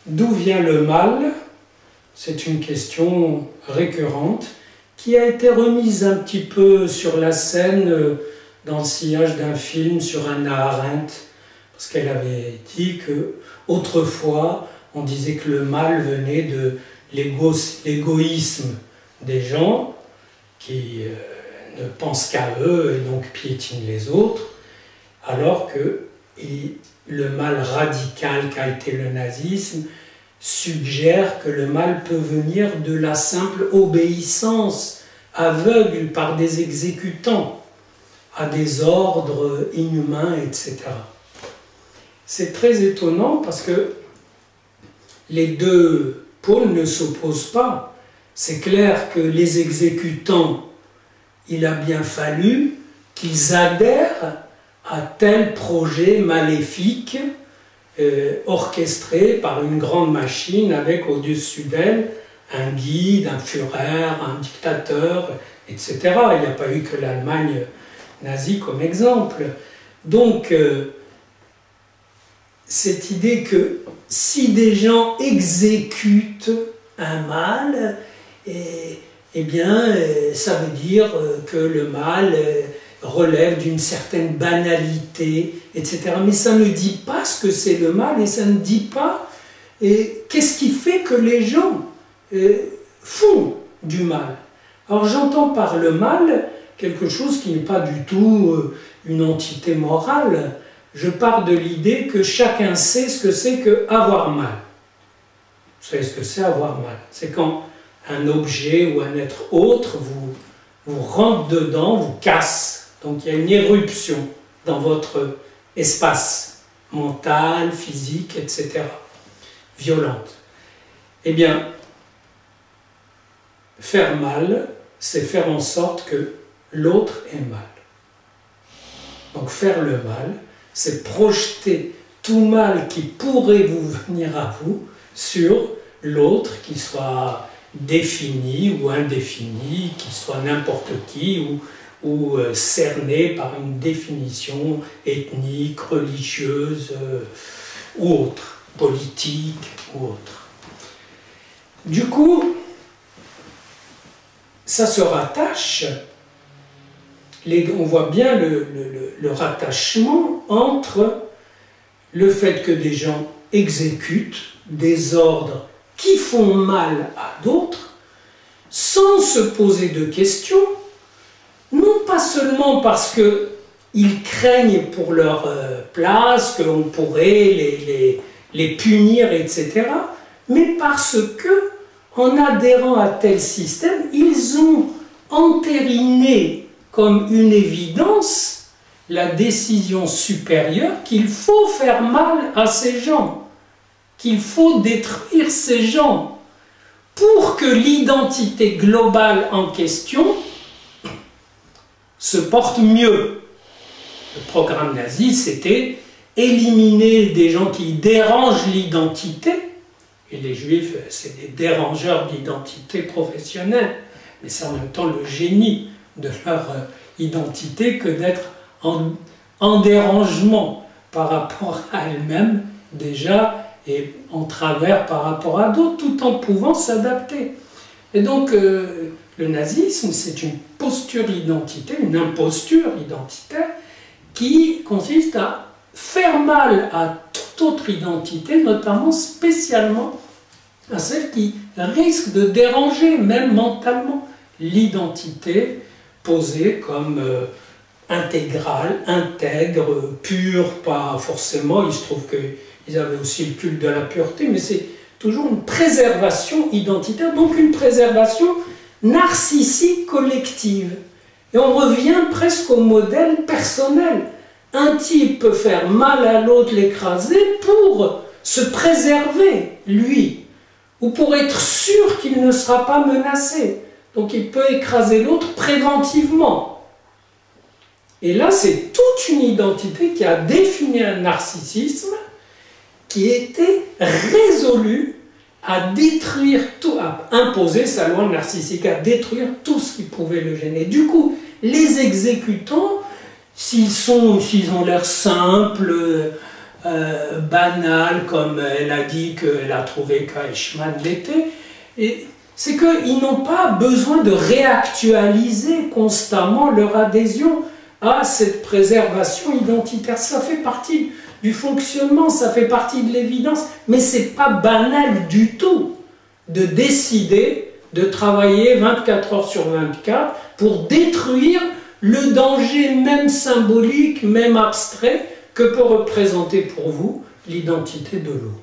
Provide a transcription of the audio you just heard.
D'où vient le mal? C'est une question récurrente qui a été remise un petit peu sur la scène dans le sillage d'un film sur Hannah Arendt, parce qu'elle avait dit que autrefois on disait que le mal venait de l'égoïsme des gens qui ne pensent qu'à eux et donc piétinent les autres, alors que le mal radical qu'a été le nazisme suggère que le mal peut venir de la simple obéissance aveugle par des exécutants à des ordres inhumains, etc. C'est très étonnant parce que les deux pôles ne s'opposent pas. C'est clair que les exécutants, il a bien fallu qu'ils adhèrent à tel projet maléfique orchestrée par une grande machine avec au-dessus d'elle un guide, un Führer, un dictateur, etc. Il n'y a pas eu que l'Allemagne nazie comme exemple. Donc, cette idée que si des gens exécutent un mal, eh bien, ça veut dire que le mal relève d'une certaine banalité, etc. Mais ça ne dit pas ce que c'est le mal et ça ne dit pas qu'est-ce qui fait que les gens font du mal. Alors j'entends par le mal quelque chose qui n'est pas du tout une entité morale. Je pars de l'idée que chacun sait ce que c'est que avoir mal. Vous savez ce que c'est avoir mal? C'est quand un objet ou un être autre vous rentre dedans, vous casse. Donc il y a une éruption dans votre espace mental, physique, etc. Violente. Eh bien, faire mal, c'est faire en sorte que l'autre ait mal. Donc faire le mal, c'est projeter tout mal qui pourrait vous venir à vous sur l'autre, qui soit défini ou indéfini, qui soit n'importe qui, ou cerné par une définition ethnique, religieuse ou autre, politique ou autre. Du coup, ça se rattache, on voit bien le rattachement entre le fait que des gens exécutent des ordres qui font mal à d'autres, sans se poser de questions, non pas seulement parce qu'ils craignent pour leur place, qu'on pourrait les punir, etc., mais parce que, en adhérant à tel système, ils ont entériné comme une évidence la décision supérieure qu'il faut faire mal à ces gens, qu'il faut détruire ces gens, pour que l'identité globale en question se porte mieux. Le programme nazi, c'était éliminer des gens qui dérangent l'identité, et les juifs, c'est des dérangeurs d'identité professionnelle, mais c'est en même temps le génie de leur identité que d'être en dérangement par rapport à elles-mêmes déjà, et en travers par rapport à d'autres, tout en pouvant s'adapter. Et donc, le nazisme, c'est une posture identitaire, une imposture identitaire, qui consiste à faire mal à toute autre identité, notamment spécialement à celle qui risque de déranger, même mentalement, l'identité posée comme intégrale, intègre, pure, pas forcément. Il se trouve qu'ils avaient aussi le culte de la pureté, mais c'est toujours une préservation identitaire, donc une préservation narcissique collective. Et on revient presque au modèle personnel. Un type peut faire mal à l'autre, l'écraser, pour se préserver, lui, ou pour être sûr qu'il ne sera pas menacé. Donc il peut écraser l'autre préventivement. Et là, c'est toute une identité qui a défini un narcissisme qui était résolu à détruire tout, à imposer sa loi narcissique, à détruire tout ce qui pouvait le gêner. Du coup, les exécutants, s'ils ont l'air simples, banal, comme elle a dit qu'elle a trouvé qu'Eichmann l'était. Et c'est qu'ils n'ont pas besoin de réactualiser constamment leur adhésion à cette préservation identitaire. Ça fait partie du fonctionnement, ça fait partie de l'évidence, mais c'est pas banal du tout de décider de travailler 24 heures sur 24 pour détruire le danger même symbolique, même abstrait, que peut représenter pour vous l'identité de l'autre.